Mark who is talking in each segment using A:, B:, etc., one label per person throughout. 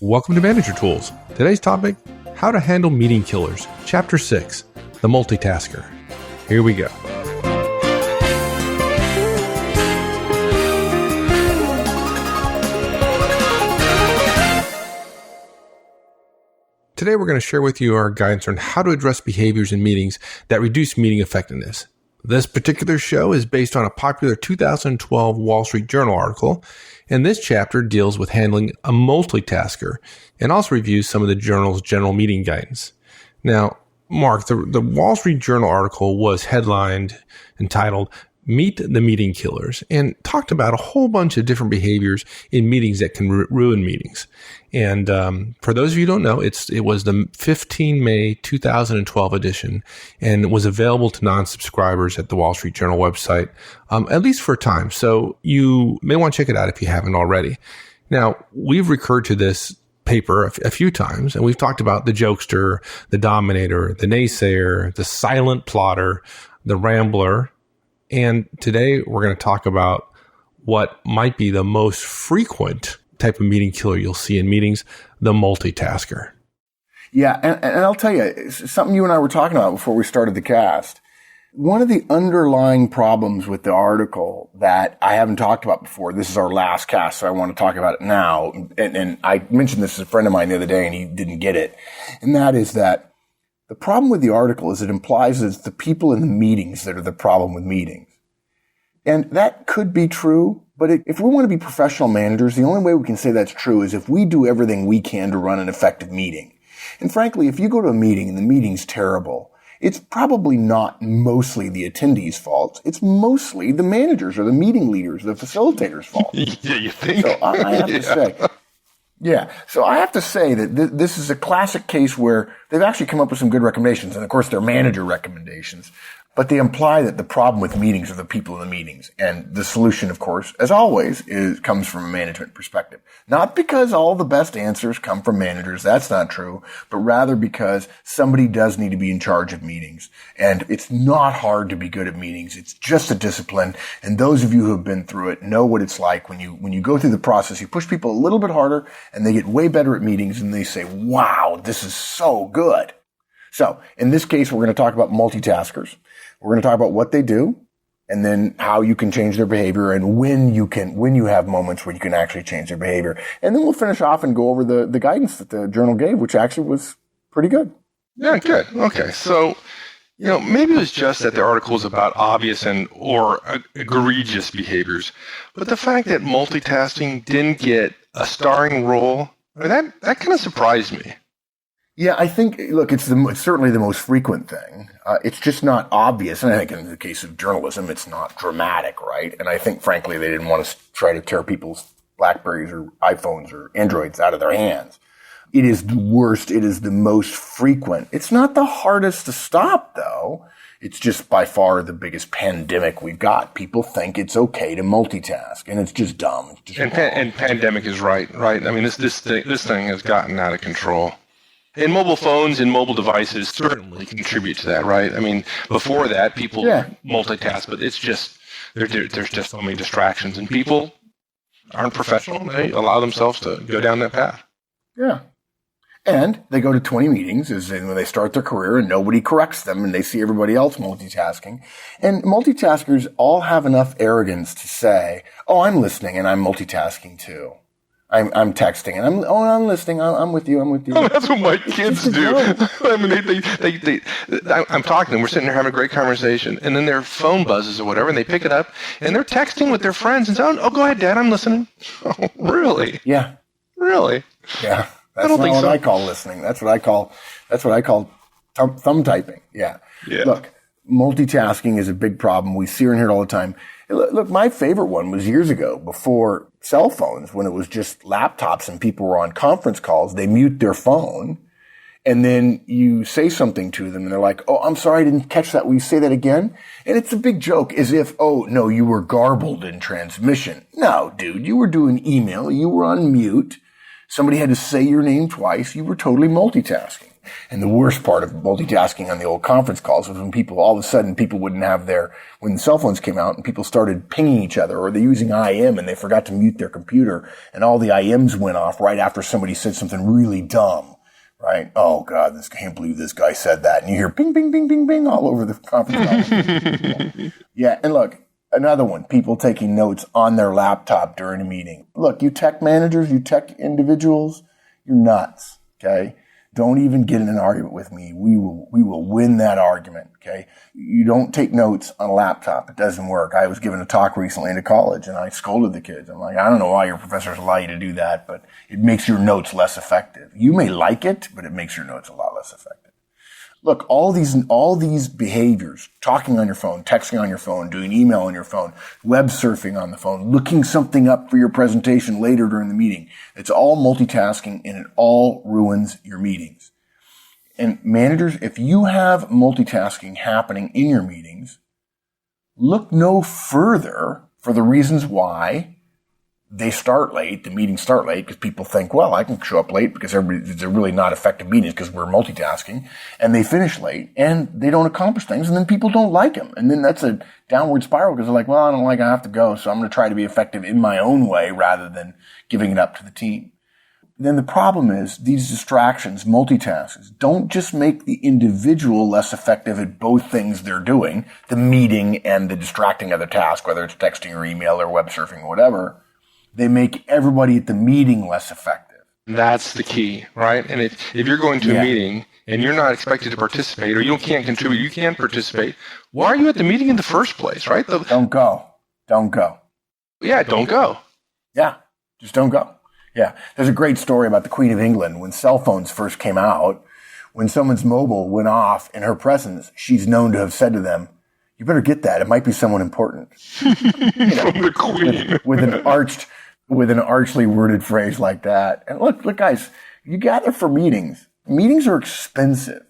A: Welcome to Manager Tools. Today's topic, how to handle meeting killers. Chapter 6, the multitasker. Here we go. Today we're going to share with you our guidance on how to address behaviors in meetings that reduce meeting effectiveness. This particular show is based on a popular 2012 Wall Street Journal article, and this chapter deals with handling a multitasker and also reviews some of the journal's general meeting guidance. Now, Mark, the Wall Street Journal article was headlined entitled Meet the Meeting Killers and talked about a whole bunch of different behaviors in meetings that can ruin meetings. And for those of you who don't know, it was the 15 May 2012 edition and was available to non-subscribers at the Wall Street Journal website, at least for a time. So you may want to check it out if you haven't already. Now, we've recurred to this paper a few times, and we've talked about the jokester, the dominator, the naysayer, the silent plotter, the rambler. And today we're going to talk about what might be the most frequent type of meeting killer you'll see in meetings, the multitasker.
B: Yeah, and I'll tell you, something you and I were talking about before we started the cast. One of the underlying problems with the article that I haven't talked about before, this is our last cast, so I want to talk about it now. And I mentioned this to a friend of mine the other day, and he didn't get it. And that is that the problem with the article is it implies that it's the people in the meetings that are the problem with meetings. And that could be true, but if we want to be professional managers, the only way we can say that's true is if we do everything we can to run an effective meeting. And frankly, if you go to a meeting and the meeting's terrible, it's probably not mostly the attendees' fault. It's mostly the managers or the meeting leaders, the facilitators' fault.
A: Yeah, you think?
B: So I have to say, so I have to say that this is a classic case where they've actually come up with some good recommendations. And of course, they're manager recommendations. But they imply that the problem with meetings are the people in the meetings. And the solution, of course, as always, comes from a management perspective. Not because all the best answers come from managers. That's not true. But rather because somebody does need to be in charge of meetings. And it's not hard to be good at meetings. It's just a discipline. And those of you who have been through it know what it's like when you go through the process. You push people a little bit harder and they get way better at meetings and they say, wow, this is so good. So in this case, we're going to talk about multitaskers. We're going to talk about what they do and then how you can change their behavior and when you have moments where you can actually change their behavior. And then we'll finish off and go over the guidance that the journal gave, which actually was pretty good.
A: Yeah, good. Okay. So, maybe it was just that the article was about obvious or egregious behaviors, but the fact that multitasking didn't get a starring role, that kind of surprised me.
B: Yeah, I think, look, it's certainly the most frequent thing. It's just not obvious. And I think in the case of journalism, it's not dramatic, right? And I think, frankly, they didn't want to try to tear people's BlackBerries or iPhones or Androids out of their hands. It is the worst. It is the most frequent. It's not the hardest to stop, though. It's just by far the biggest pandemic we've got. People think it's okay to multitask, and it's just dumb. It's just
A: and pandemic is right? I mean, this thing has gotten out of control. And mobile phones and mobile devices certainly contribute to that, right? I mean, before that, people multitask, but it's just, there's just so many distractions, and people aren't professional. They allow themselves to go down that path.
B: Yeah. And they go to 20 meetings when they start their career and nobody corrects them and they see everybody else multitasking. And multitaskers all have enough arrogance to say, oh, I'm listening and I'm multitasking too. I'm texting and I'm listening. I'm with you.
A: Oh, that's what my kids do. I mean, I'm talking to them. We're sitting there having a great conversation, and then their phone buzzes or whatever, and they pick it up, and they're texting with their friends and say, "Oh, go ahead, Dad, I'm listening." Oh, really?
B: Yeah.
A: Really?
B: Yeah. That's not what I call listening. That's what I call thumb typing. Yeah. Look, multitasking is a big problem. We see it and hear it all the time. Look, my favorite one was years ago before cell phones, when it was just laptops and people were on conference calls. They mute their phone and then you say something to them and they're like, oh, I'm sorry, I didn't catch that. Will you say that again? And it's a big joke as if, oh, no, you were garbled in transmission. No, dude, you were doing email. You were on mute. somebody had to say your name twice, you were totally multitasking. And the worst part of multitasking on the old conference calls was when all of a sudden people wouldn't have when the cell phones came out and people started pinging each other, or they're using IM and they forgot to mute their computer and all the IMs went off right after somebody said something really dumb, right? Oh God, can't believe this guy said that. And you hear ping, ping, ping, ping, ping all over the conference call. Yeah. And look, another one, people taking notes on their laptop during a meeting. Look, you tech managers, you tech individuals, you're nuts. Okay. Don't even get in an argument with me. We will win that argument. Okay. You don't take notes on a laptop. It doesn't work. I was giving a talk recently into college and I scolded the kids. I'm like, I don't know why your professors allow you to do that, but it makes your notes less effective. You may like it, but it makes your notes a lot less effective. Look, all these behaviors, talking on your phone, texting on your phone, doing email on your phone, web surfing on the phone, looking something up for your presentation later during the meeting. It's all multitasking and it all ruins your meetings. And managers, if you have multitasking happening in your meetings, look no further for the reasons why the meetings start late, because people think, well, I can show up late because they're really not effective meetings because we're multitasking, and they finish late and they don't accomplish things, and then people don't like them. And then that's a downward spiral because they're like, well, I have to go, so I'm going to try to be effective in my own way rather than giving it up to the team. Then the problem is these distractions, multitasks, don't just make the individual less effective at both things they're doing, the meeting and the distracting other task, whether it's texting or email or web surfing or whatever. They make everybody at the meeting less effective.
A: That's the key, right? And if you're going to a meeting and you're not expected to participate or you can't contribute, you can't participate, why are you at the meeting in the first place, right?
B: Don't go.
A: Yeah, don't go.
B: Yeah, just don't go. Yeah, there's a great story about the Queen of England. When cell phones first came out, when someone's mobile went off in her presence, she's known to have said to them, you better get that. It might be someone important.
A: From the Queen.
B: with an archly worded phrase like that. And look, guys, you gather for meetings. Meetings are expensive.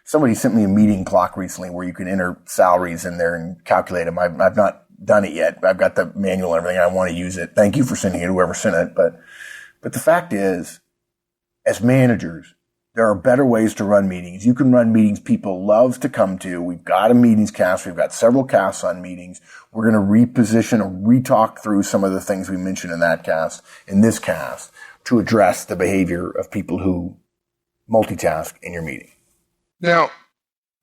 B: Somebody sent me a meeting clock recently where you can enter salaries in there and calculate them. I've not done it yet. I've got the manual and everything. I want to use it. Thank you for sending it, whoever sent it. But the fact is, as managers, there are better ways to run meetings. You can run meetings people love to come to. We've got a meetings cast. We've got several casts on meetings. We're going to reposition or re-talk through some of the things we mentioned in this cast, to address the behavior of people who multitask in your meeting.
A: Now,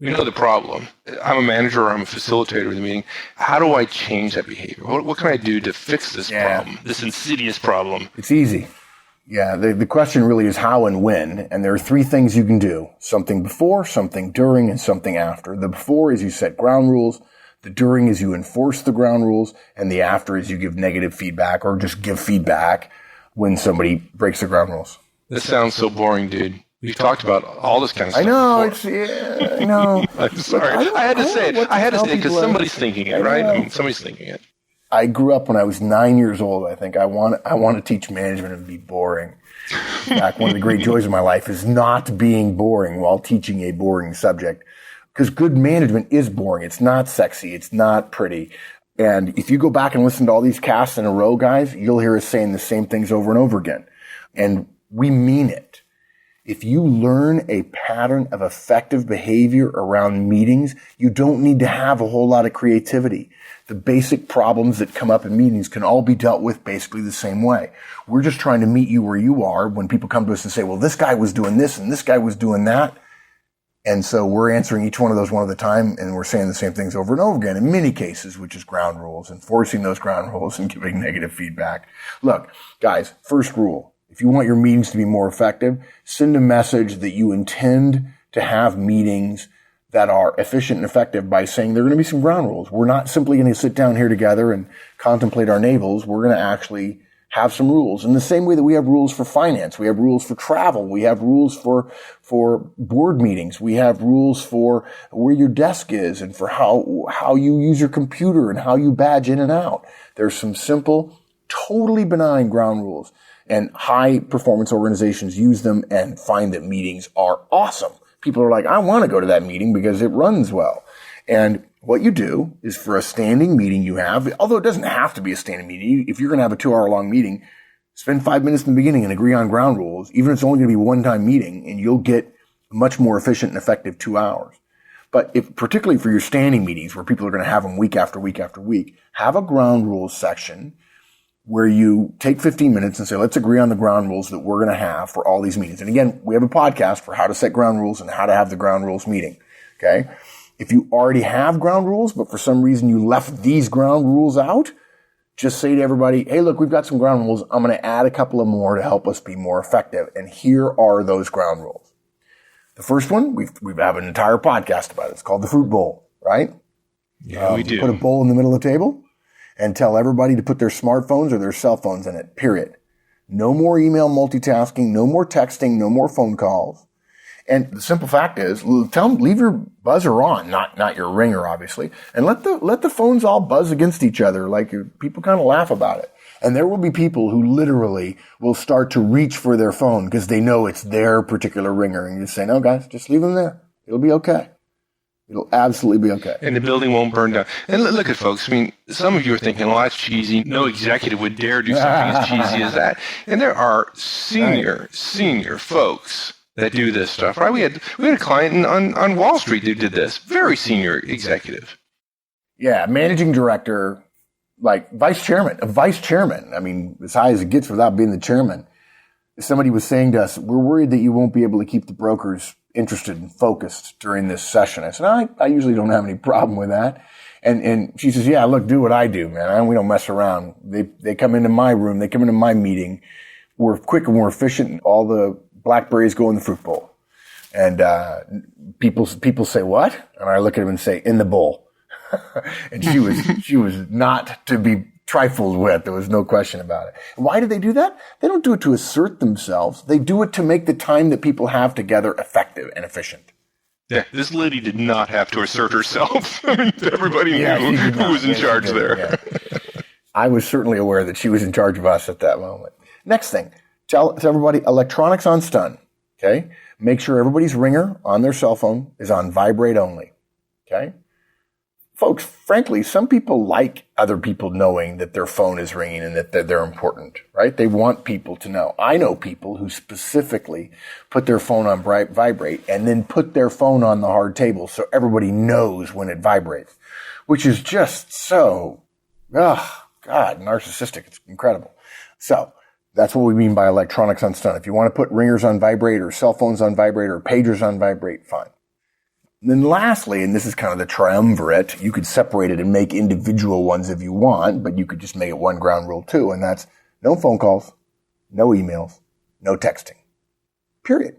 A: we know the problem. I'm a manager or I'm a facilitator of the meeting. How do I change that behavior? What can I do to fix this problem, this insidious problem?
B: It's easy. Yeah, the question really is how and when, and there are three things you can do. Something before, something during, and something after. The before is you set ground rules, the during is you enforce the ground rules, and the after is you give negative feedback or just give feedback when somebody breaks the ground rules.
A: This sounds so boring, dude. We've talked about all this kind of stuff.
B: I know.
A: I'm sorry. I had to say it because somebody's thinking it, right? Somebody's thinking it.
B: I grew up when I was 9 years old. I think I want to teach management and be boring. In fact, one of the great joys of my life is not being boring while teaching a boring subject, because good management is boring. It's not sexy. It's not pretty. And if you go back and listen to all these casts in a row, guys, you'll hear us saying the same things over and over again. And we mean it. If you learn a pattern of effective behavior around meetings, you don't need to have a whole lot of creativity. The basic problems that come up in meetings can all be dealt with basically the same way. We're just trying to meet you where you are when people come to us and say, well, this guy was doing this and this guy was doing that. And so we're answering each one of those one at a time, and we're saying the same things over and over again in many cases, which is ground rules, enforcing those ground rules and giving negative feedback. Look, guys, first rule. If you want your meetings to be more effective, send a message that you intend to have meetings that are efficient and effective by saying there are going to be some ground rules. We're not simply going to sit down here together and contemplate our navels. We're going to actually have some rules. In the same way that we have rules for finance, we have rules for travel, we have rules for board meetings, we have rules for where your desk is and for how you use your computer and how you badge in and out. There's some simple, totally benign ground rules. And high performance organizations use them and find that meetings are awesome. People are like, I want to go to that meeting because it runs well. And what you do is for a standing meeting you have, although it doesn't have to be a standing meeting, if you're going to have a 2-hour long meeting, Spend 5 minutes in the beginning and agree on ground rules, even if it's only going to be a one-time meeting, and you'll get a much more efficient and effective 2 hours. But particularly for your standing meetings where people are going to have them week after week after week, have a ground rules section where you take 15 minutes and say, let's agree on the ground rules that we're going to have for all these meetings. And again, we have a podcast for how to set ground rules and how to have the ground rules meeting. Okay. If you already have ground rules, but for some reason you left these ground rules out, just say to everybody, hey, look, we've got some ground rules. I'm going to add a couple of more to help us be more effective. And here are those ground rules. The first one, we have an entire podcast about it. It's called the fruit bowl, right?
A: Yeah, we do.
B: Put a bowl in the middle of the table and tell everybody to put their smartphones or their cell phones in it, period. No more email multitasking, no more texting, no more phone calls. And the simple fact is, tell them, leave your buzzer on, not your ringer, obviously, and let the phones all buzz against each other. Like people kind of laugh about it. And there will be people who literally will start to reach for their phone because they know it's their particular ringer. And you just say, no, guys, just leave them there. It'll be okay. It'll absolutely be okay.
A: And the building won't burn down. And look at folks. I mean, some of you are thinking, well, that's cheesy. No executive would dare do something as cheesy as that. And there are senior folks that do this stuff, right? We had a client on Wall Street who did this. Very senior executive.
B: Yeah, managing director, like vice chairman. I mean, as high as it gets without being the chairman. Somebody was saying to us, we're worried that you won't be able to keep the brokers interested and focused during this session. I said, I usually don't have any problem with that. And she says, yeah, look, do what I do, man. We don't mess around. They come into my room. They come into my meeting. We're quick and we're efficient. And all the blackberries go in the fruit bowl. And people say, what? And I look at them and say, in the bowl. And she was not to be trifled with. There was no question about it. And why do they do that? They don't do it to assert themselves. They do it to make the time that people have together effective and efficient.
A: Yeah, this lady did not have to assert herself. I mean, everybody knew who was in charge there. Yeah.
B: I was certainly aware that she was in charge of us at that moment. Next thing, tell everybody electronics on stun. Okay? Make sure everybody's ringer on their cell phone is on vibrate only. Okay? Folks, frankly, some people like other people knowing that their phone is ringing and that they're important, right? They want people to know. I know people who specifically put their phone on vibrate and then put their phone on the hard table so everybody knows when it vibrates, which is just so, narcissistic. It's incredible. So that's what we mean by electronics on stun. If you want to put ringers on vibrate or cell phones on vibrate or pagers on vibrate, fine. And then lastly, and this is kind of the triumvirate, you could separate it and make individual ones if you want, but you could just make it one ground rule too, and that's no phone calls, no emails, no texting. Period.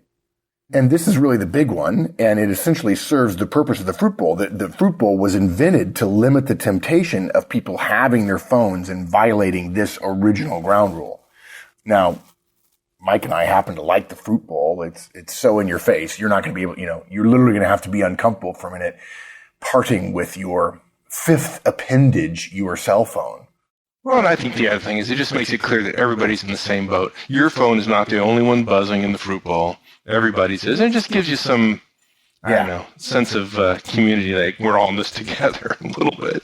B: And this is really the big one, and it essentially serves the purpose of the fruit bowl. The fruit bowl was invented to limit the temptation of people having their phones and violating this original ground rule. Now, Mike and I happen to like the fruit bowl. It's so in your face. You're not going to be able, you're literally going to have to be uncomfortable for a minute parting with your fifth appendage, your cell phone.
A: Well, and I think the other thing is it just makes it clear that everybody's in the same boat. Your phone is not the only one buzzing in the fruit bowl. Everybody's is. And it just gives you some, sense of community, like we're all in this together a little bit.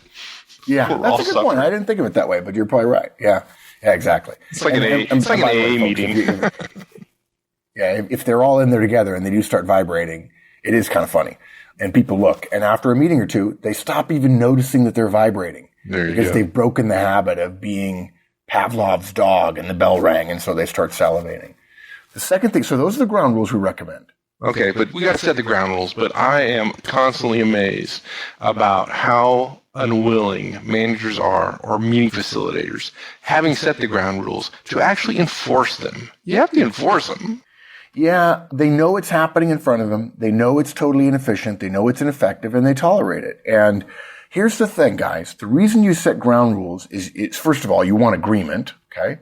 B: Yeah, that's a good point. I didn't think of it that way, but you're probably right. Yeah. Yeah, exactly.
A: It's like an AA meeting.
B: If they're all in there together and they do start vibrating, it is kind of funny. And people look, and after a meeting or two, they stop even noticing that they're vibrating. Because they've broken the habit of being Pavlov's dog and the bell rang, and so they start salivating. The second thing, so those are the ground rules we recommend.
A: Okay, but we got to set the ground rules, but I am constantly amazed about how unwilling managers are, or meeting facilitators, having set the ground rules, to actually enforce them. You have to enforce them.
B: Yeah, they know it's happening in front of them. They know it's totally inefficient. They know it's ineffective, and they tolerate it. And here's the thing, guys. The reason you set ground rules is, it's first of all, you want agreement, okay?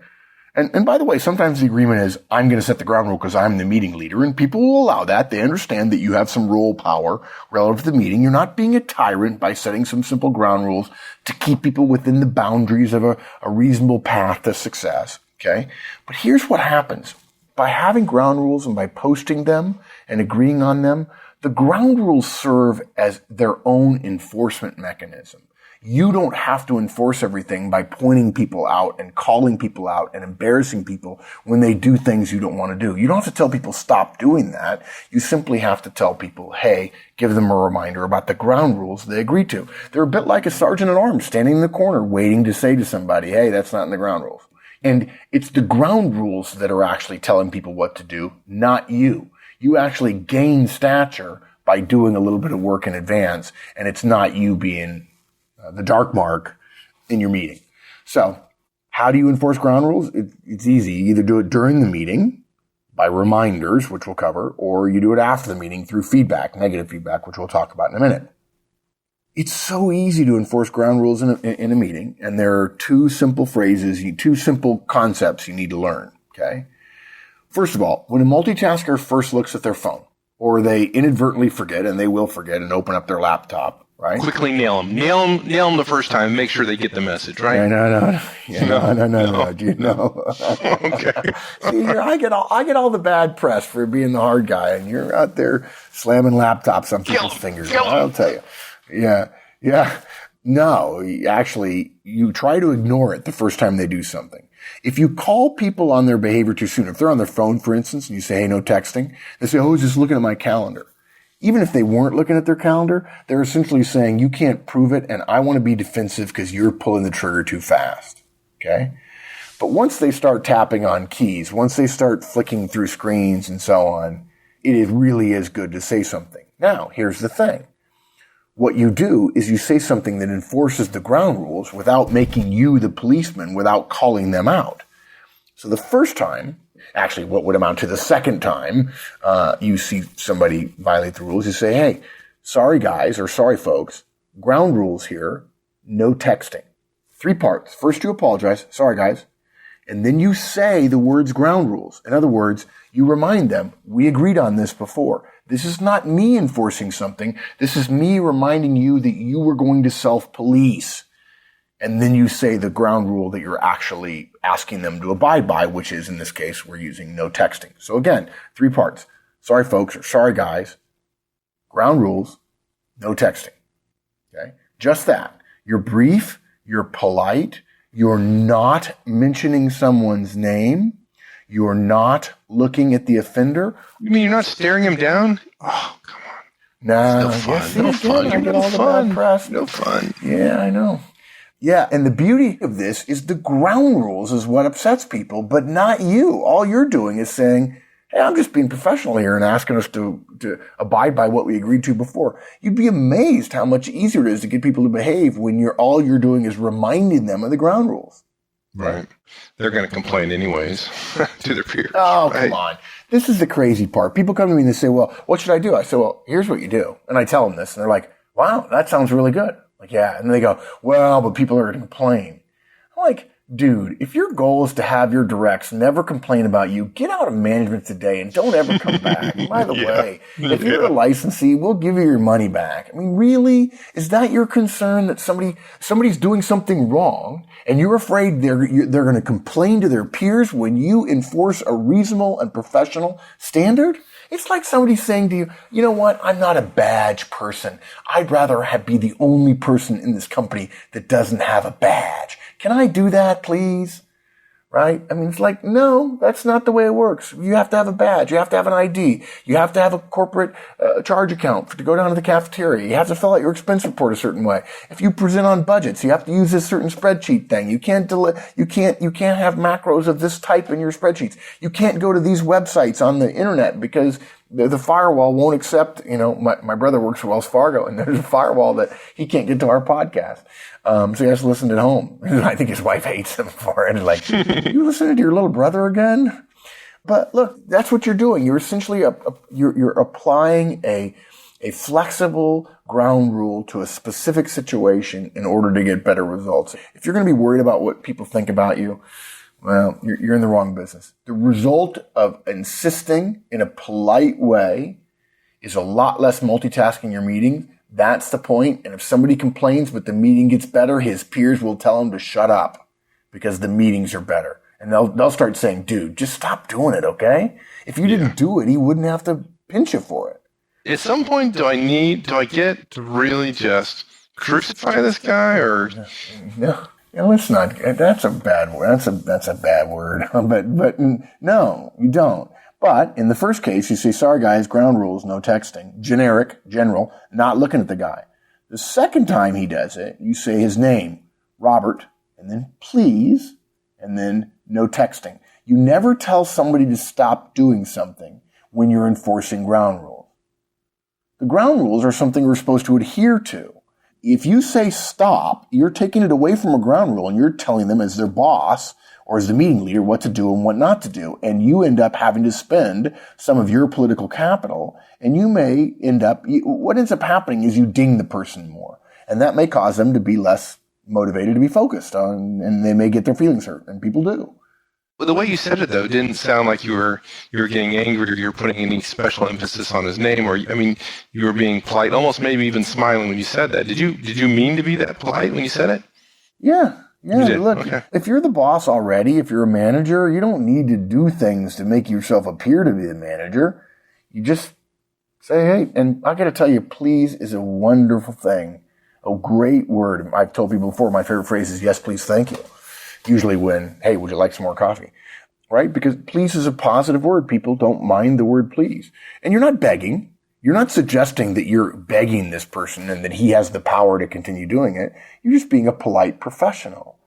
B: And by the way, sometimes the agreement is, I'm going to set the ground rule because I'm the meeting leader, and people will allow that. They understand that you have some role power relative to the meeting. You're not being a tyrant by setting some simple ground rules to keep people within the boundaries of a reasonable path to success, okay? But here's what happens. By having ground rules and by posting them and agreeing on them, the ground rules serve as their own enforcement mechanism. You don't have to enforce everything by pointing people out and calling people out and embarrassing people when they do things you don't want to do. You don't have to tell people stop doing that. You simply have to tell people, hey, give them a reminder about the ground rules they agreed to. They're a bit like a sergeant at arms standing in the corner waiting to say to somebody, hey, that's not in the ground rules. And it's the ground rules that are actually telling people what to do, not you. You actually gain stature by doing a little bit of work in advance, and it's not you being the dark mark in your meeting. So how do you enforce ground rules? It's easy. You either do it during the meeting by reminders, which we'll cover, or you do it after the meeting through feedback, negative feedback, which we'll talk about in a minute. It's so easy to enforce ground rules in a meeting, and there are two simple phrases, two simple concepts you need to learn, okay? First of all, when a multitasker first looks at their phone, or they inadvertently forget, and they will forget and open up their laptop, right?
A: Quickly nail them. Nail them the first time. Make sure they get the message, right?
B: No. Yeah, no. Do you know?
A: Okay.
B: See, I get all the bad press for being the hard guy, and you're out there slamming laptops on people's fingers. I'll tell you. Yeah. No, actually, you try to ignore it the first time they do something. If you call people on their behavior too soon, if they're on their phone, for instance, and you say, hey, no texting, they say, oh, I was just looking at my calendar. Even if they weren't looking at their calendar, they're essentially saying, you can't prove it, and I want to be defensive because you're pulling the trigger too fast. Okay? But once they start tapping on keys, once they start flicking through screens and so on, it really is good to say something. Now, here's the thing. What you do is you say something that enforces the ground rules without making you the policeman, without calling them out. So the first time, actually what would amount to the second time, you see somebody violate the rules, you say, hey, sorry guys, or sorry folks, ground rules here, no texting. 3 parts. First you apologize, sorry guys, and then you say the words ground rules. In other words, you remind them, we agreed on this before. This is not me enforcing something. This is me reminding you that you were going to self-police. And then you say the ground rule that you're actually asking them to abide by, which is, in this case, we're using no texting. So again, 3 parts. Sorry, folks, or sorry, guys. Ground rules, no texting. Okay? Just that. You're brief, you're polite, you're not mentioning someone's name, you're not looking at the offender.
A: You mean you're not staring him down? Oh, come on.
B: No,
A: fun. No fun.
B: I get all the bad press.
A: No fun.
B: Yeah, I know. Yeah, and the beauty of this is the ground rules is what upsets people, but not you. All you're doing is saying, hey, I'm just being professional here and asking us to abide by what we agreed to before. You'd be amazed how much easier it is to get people to behave when all you're doing is reminding them of the ground rules.
A: Right. They're going to complain anyways to their peers.
B: Oh,
A: right?
B: Come on. This is the crazy part. People come to me and they say, well, what should I do? I say, well, here's what you do. And I tell them this and they're like, wow, that sounds really good. Like, yeah. And then they go, well, but people are going to complain. I'm like, dude, if your goal is to have your directs never complain about you, get out of management today and don't ever come back. By the way, if you're a licensee, we'll give you your money back. I mean, really? Is that your concern that somebody's doing something wrong and you're afraid they're going to complain to their peers when you enforce a reasonable and professional standard? It's like somebody saying to you, you know what? I'm not a badge person. I'd rather be the only person in this company that doesn't have a badge. Can I do that, please? Right? I mean, it's like, no, that's not the way it works. You have to have a badge. You have to have an ID. You have to have a corporate charge account to go down to the cafeteria. You have to fill out your expense report a certain way. If you present on budgets, you have to use this certain spreadsheet thing. You can't have macros of this type in your spreadsheets. You can't go to these websites on the internet because the firewall won't accept, my brother works for Wells Fargo and there's a firewall that he can't get to our podcast. So he has to listen at home. I think his wife hates him for it. Like, you listening to your little brother again? But look, that's what you're doing. You're essentially, you're applying a flexible ground rule to a specific situation in order to get better results. If you're going to be worried about what people think about you, well, you're in the wrong business. The result of insisting in a polite way is a lot less multitasking your meeting. That's the point. And if somebody complains but the meeting gets better, his peers will tell him to shut up because the meetings are better. And they'll start saying, dude, just stop doing it, okay? If you didn't do it, he wouldn't have to pinch you for it.
A: At some point, do I get to really just crucify this guy or?
B: No. Let's not. That's a bad word. That's a bad word. But no, you don't. But in the first case, you say, sorry guys, ground rules, no texting. Generic, general, not looking at the guy. The second time he does it, you say his name, Robert, and then please, and then no texting. You never tell somebody to stop doing something when you're enforcing ground rules. The ground rules are something we're supposed to adhere to. If you say stop, you're taking it away from a ground rule and you're telling them as their boss or as the meeting leader what to do and what not to do. And you end up having to spend some of your political capital, and you may end up, what ends up happening is you ding the person more. And that may cause them to be less motivated to be focused on, and they may get their feelings hurt, and people do.
A: Well, the way you said it, though, didn't sound like you were getting angry or you were putting any special emphasis on his name, or you were being polite, almost maybe even smiling when you said that. Did you mean to be that polite when you said it?
B: Yeah. Look,
A: okay.
B: If you're the boss already, if you're a manager, you don't need to do things to make yourself appear to be the manager. You just say, hey, and I got to tell you, please is a wonderful thing, a great word. I've told people before, my favorite phrase is yes, please, thank you. Usually when, hey, would you like some more coffee? Right? Because please is a positive word. People don't mind the word please. And you're not begging. You're not suggesting that you're begging this person and that he has the power to continue doing it. You're just being a polite professional.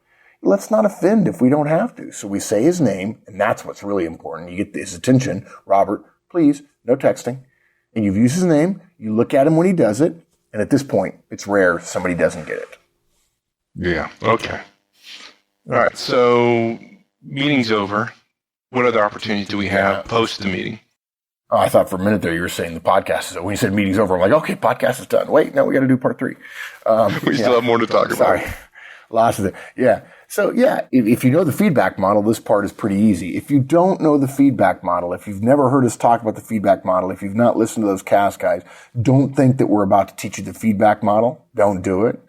B: Let's not offend if we don't have to. So we say his name, and that's what's really important. You get his attention. Robert, please, no texting. And you've used his name. You look at him when he does it. And at this point, it's rare somebody doesn't get it.
A: Yeah. Okay. All right, so meeting's over. What other opportunities do we have post the meeting?
B: Oh, I thought for a minute there you were saying the podcast is over. When you said meeting's over, I'm like, okay, podcast is done. Wait, no, we got to do part 3.
A: We still have more to talk about.
B: Sorry. Lots of it. Yeah. So, if you know the feedback model, this part is pretty easy. If you don't know the feedback model, if you've never heard us talk about the feedback model, if you've not listened to those cast guys, don't think that we're about to teach you the feedback model. Don't do it.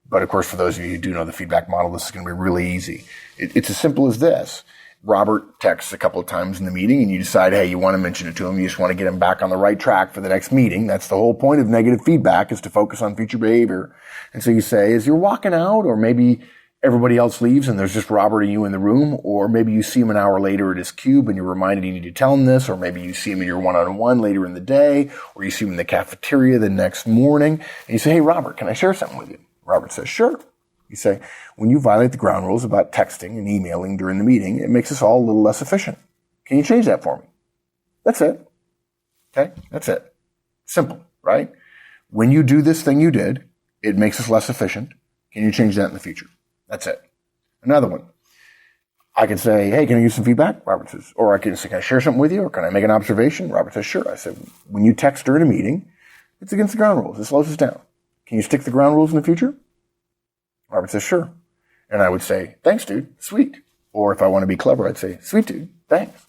B: But of course, for those of you who do know the feedback model, this is going to be really easy. It's as simple as this. Robert texts a couple of times in the meeting and you decide, hey, you want to mention it to him. You just want to get him back on the right track for the next meeting. That's the whole point of negative feedback, is to focus on future behavior. And so you say, as you're walking out, or maybe everybody else leaves and there's just Robert and you in the room, or maybe you see him an hour later at his cube and you're reminded you need to tell him this, or maybe you see him in your one-on-one later in the day, or you see him in the cafeteria the next morning, and you say, hey, Robert, can I share something with you? Robert says, sure. You say, when you violate the ground rules about texting and emailing during the meeting, it makes us all a little less efficient. Can you change that for me? That's it. Okay? That's it. Simple, right? When you do this thing you did, it makes us less efficient. Can you change that in the future? That's it. Another one. I can say, hey, can I use some feedback? Robert says, or I can say, can I share something with you? Or can I make an observation? Robert says, sure. I said, when you text during a meeting, it's against the ground rules. It slows us down. Can you stick to the ground rules in the future? Robert says, sure. And I would say, thanks, dude. Sweet. Or if I want to be clever, I'd say, sweet, dude. Thanks.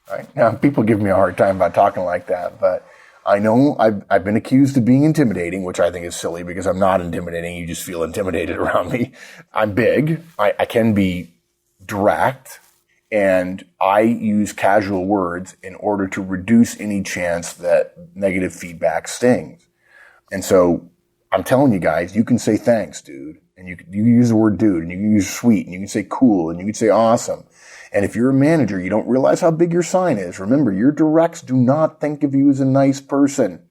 B: All right. Now, people give me a hard time about talking like that, but I know I've been accused of being intimidating, which I think is silly because I'm not intimidating. You just feel intimidated around me. I'm big. I can be direct, and I use casual words in order to reduce any chance that negative feedback stings. And so I'm telling you guys, you can say thanks, dude. And you use the word dude, and you can use sweet, and you can say cool, and you can say awesome. And if you're a manager, you don't realize how big your sign is. Remember, your directs do not think of you as a nice person.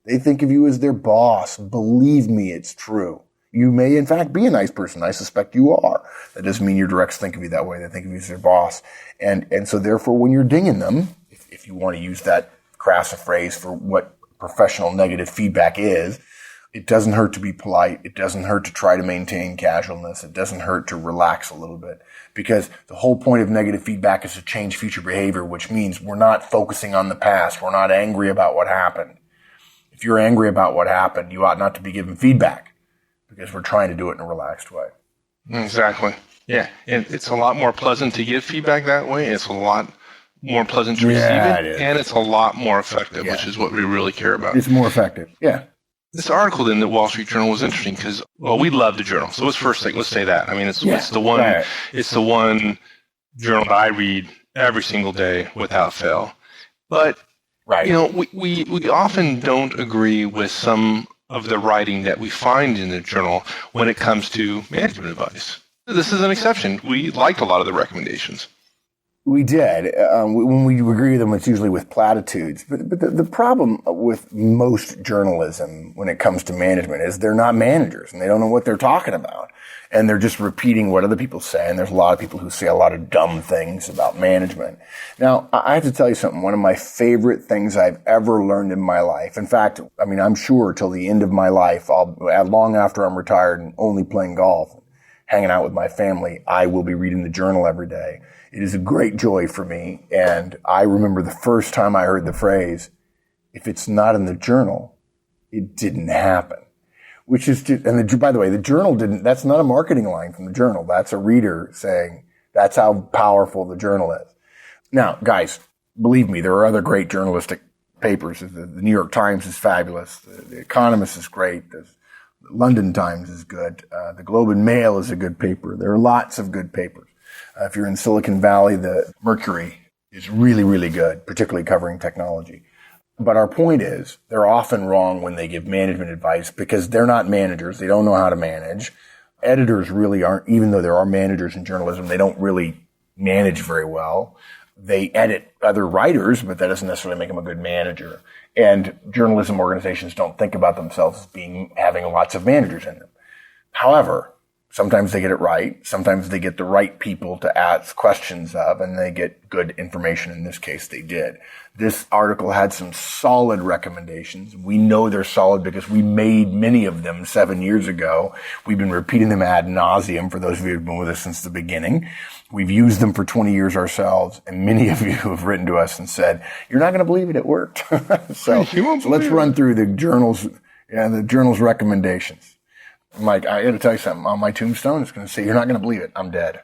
B: They think of you as their boss. Believe me, it's true. You may, in fact, be a nice person. I suspect you are. That doesn't mean your directs think of you that way. They think of you as their boss. And so therefore, when you're dinging them, if you want to use that crass a phrase for what professional negative feedback is, it doesn't hurt to be polite. It doesn't hurt to try to maintain casualness. It doesn't hurt to relax a little bit, because the whole point of negative feedback is to change future behavior, which means we're not focusing on the past. We're not angry about what happened. If you're angry about what happened, you ought not to be given feedback, because we're trying to do it in a relaxed way.
A: Exactly. Yeah. And it's a lot more pleasant to give feedback that way. It's a lot more pleasant to receive it. And it's a lot more effective, which is what we really care about.
B: It's more effective. Yeah.
A: This article in the Wall Street Journal was interesting because, well, we love the journal. So let's first thing, let's say that. I mean, it's the one, it's the one journal that I read every single day without fail. But, you know, we often don't agree with some of the writing that we find in the journal when it comes to management advice. This is an exception. We liked a lot of the recommendations.
B: We did. When we agree with them, it's usually with platitudes. But the problem with most journalism when it comes to management is they're not managers and they don't know what they're talking about. And they're just repeating what other people say. And there's a lot of people who say a lot of dumb things about management. Now, I have to tell you something. One of my favorite things I've ever learned in my life. In fact, I'm sure till the end of my life, long after I'm retired and only playing golf, hanging out with my family, I will be reading the journal every day. It is a great joy for me. And I remember the first time I heard the phrase, if it's not in the journal, it didn't happen. Which is, by the way, the journal that's not a marketing line from the journal. That's a reader saying that's how powerful the journal is. Now, guys, believe me, there are other great journalistic papers. The New York Times is fabulous. The Economist is great. The London Times is good. The Globe and Mail is a good paper. There are lots of good papers. If you're in Silicon Valley, the Mercury is really, really good, particularly covering technology. But our point is, they're often wrong when they give management advice because they're not managers. They don't know how to manage. Editors really aren't, even though there are managers in journalism, they don't really manage very well. They edit other writers, but that doesn't necessarily make them a good manager. And journalism organizations don't think about themselves as having lots of managers in them. However, sometimes they get it right. Sometimes they get the right people to ask questions of, and they get good information. In this case, they did. This article had some solid recommendations. We know they're solid because we made many of them 7 years ago. We've been repeating them ad nauseum for those of you who've been with us since the beginning. We've used them for 20 years ourselves, and many of you have written to us and said, you're not going to believe it, it worked. so let's run through the journal's recommendations. Mike, I got to tell you something. On my tombstone, it's going to say, you're not going to believe it. I'm dead.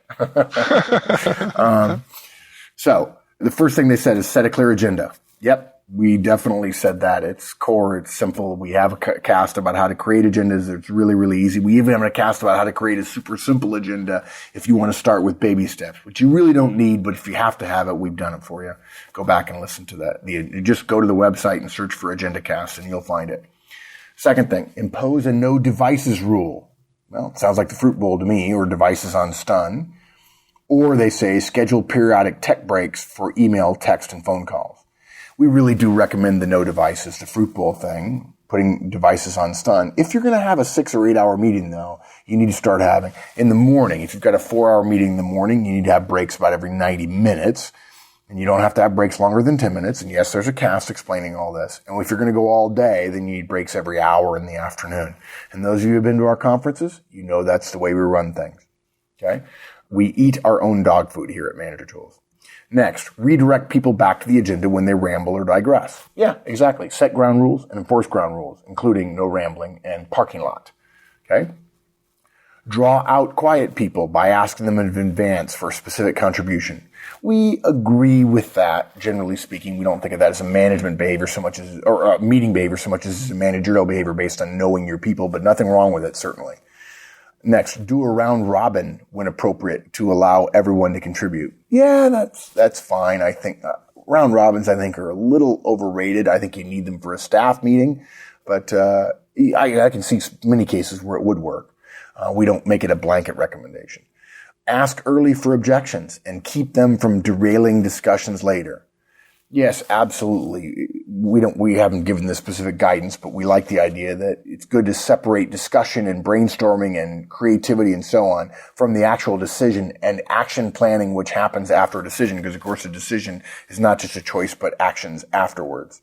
B: So the first thing they said is set a clear agenda. Yep, we definitely said that. It's core. It's simple. We have a cast about how to create agendas. It's really, really easy. We even have a cast about how to create a super simple agenda if you want to start with baby steps, which you really don't need, but if you have to have it, we've done it for you. Go back and listen to that. Just go to the website and search for Agenda Cast and you'll find it. Second thing, impose a no devices rule. Well, it sounds like the fruit bowl to me, or devices on stun. Or they say schedule periodic tech breaks for email, text, and phone calls. We really do recommend the no devices, the fruit bowl thing, putting devices on stun. If you're going to have a 6 or 8 hour meeting, though, you need to start having in the morning. If you've got a 4-hour meeting in the morning, you need to have breaks about every 90 minutes. And you don't have to have breaks longer than 10 minutes. And yes, there's a cast explaining all this. And if you're going to go all day, then you need breaks every hour in the afternoon. And those of you who have been to our conferences, you know that's the way we run things. Okay? We eat our own dog food here at Manager Tools. Next, redirect people back to the agenda when they ramble or digress. Yeah, exactly. Set ground rules and enforce ground rules, including no rambling and parking lot. Okay? Draw out quiet people by asking them in advance for a specific contribution. We agree with that, generally speaking. We don't think of that as a management behavior so much as, or a meeting behavior so much as a managerial behavior based on knowing your people, but nothing wrong with it, certainly. Next, do a round robin when appropriate to allow everyone to contribute. Yeah, that's fine. I think round robins, I think, are a little overrated. I think you need them for a staff meeting, but I can see many cases where it would work. We don't make it a blanket recommendation. Ask early for objections and keep them from derailing discussions later. Yes, absolutely. We haven't given this specific guidance, but we like the idea that it's good to separate discussion and brainstorming and creativity and so on from the actual decision and action planning, which happens after a decision, because of course a decision is not just a choice, but actions afterwards.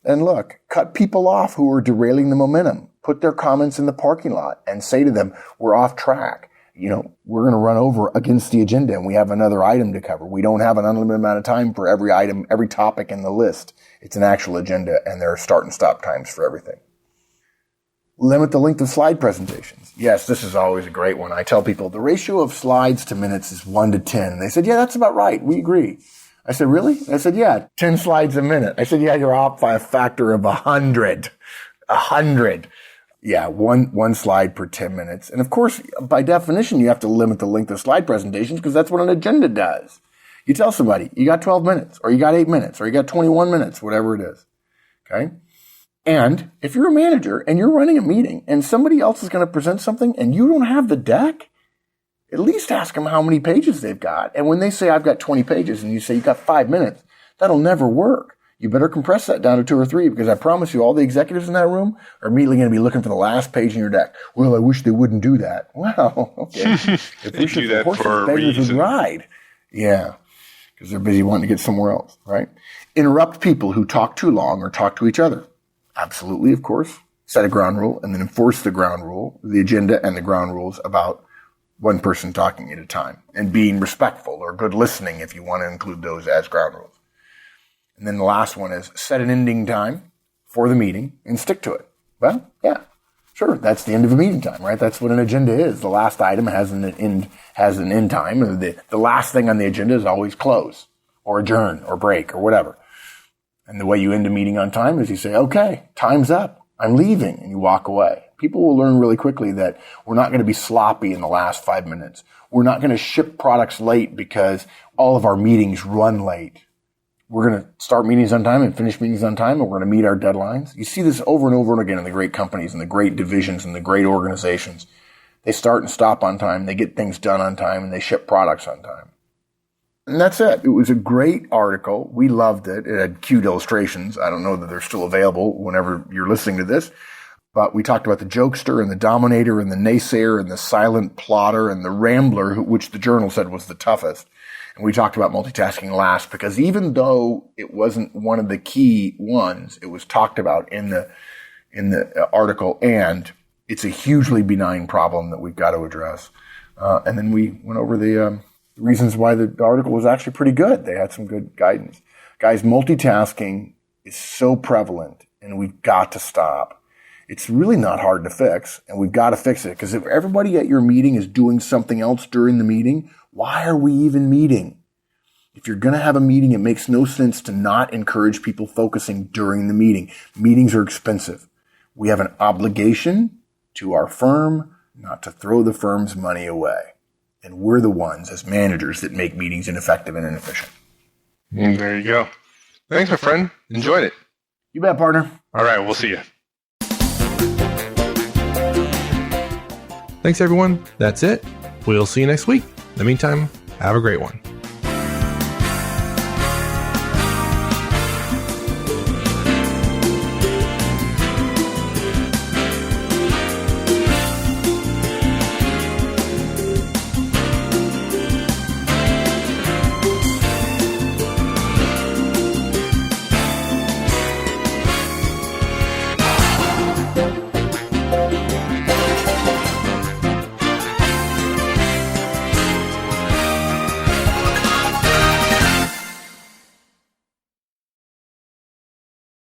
B: And look, cut people off who are derailing the momentum. Put their comments in the parking lot and say to them, we're off track. We're going to run over against the agenda and we have another item to cover. We don't have an unlimited amount of time for every item, every topic in the list. It's an actual agenda and there are start and stop times for everything. Limit the length of slide presentations. Yes, this is always a great one. I tell people the ratio of slides to minutes is 1 to 10. And they said, yeah, that's about right. We agree. I said, really? I said, yeah, 10 slides a minute. I said, yeah, you're off by a factor of 100. 100. Yeah, one slide per 10 minutes. And of course, by definition, you have to limit the length of slide presentations because that's what an agenda does. You tell somebody, you got 12 minutes, or you got 8 minutes, or you got 21 minutes, whatever it is. Okay? And if you're a manager and you're running a meeting and somebody else is going to present something and you don't have the deck, at least ask them how many pages they've got. And when they say, I've got 20 pages, and you say, you've got 5 minutes, that'll never work. You better compress that down to 2 or 3, because I promise you all the executives in that room are immediately going to be looking for the last page in your deck. Well, I wish they wouldn't do that. Well, okay. If we should, the horses, beggars would ride. Yeah, because they're busy wanting to get somewhere else, right? Interrupt people who talk too long or talk to each other. Absolutely, of course. Set a ground rule and then enforce the ground rule, the agenda and the ground rules about one person talking at a time, and being respectful or good listening if you want to include those as ground rules. And then the last one is set an ending time for the meeting and stick to it. Well, yeah, sure. That's the end of a meeting time, right? That's what an agenda is. The last item has an end time. The last thing on the agenda is always close or adjourn or break or whatever. And the way you end a meeting on time is you say, okay, time's up. I'm leaving, and you walk away. People will learn really quickly that we're not going to be sloppy in the last 5 minutes. We're not going to ship products late because all of our meetings run late. We're going to start meetings on time and finish meetings on time, and we're going to meet our deadlines. You see this over and over again in the great companies and the great divisions and the great organizations. They start and stop on time. They get things done on time, and they ship products on time. And that's it. It was a great article. We loved it. It had cute illustrations. I don't know that they're still available whenever you're listening to this. But we talked about the jokester and the dominator and the naysayer and the silent plotter and the rambler, which the journal said was the toughest. And we talked about multitasking last because even though it wasn't one of the key ones, it was talked about in the article, and it's a hugely benign problem that we've got to address. And then we went over the reasons why the article was actually pretty good. They had some good guidance. Guys, multitasking is so prevalent, and we've got to stop. It's really not hard to fix, and we've got to fix it, because if everybody at your meeting is doing something else during the meeting, why are we even meeting? If you're going to have a meeting, it makes no sense to not encourage people focusing during the meeting. Meetings are expensive. We have an obligation to our firm not to throw the firm's money away. And we're the ones, as managers, that make meetings ineffective and inefficient.
A: And there you go. Thanks, my friend. Enjoyed it.
B: You bet, partner.
A: All right, we'll see you. Thanks, everyone. That's it. We'll see you next week. In the meantime, have a great one.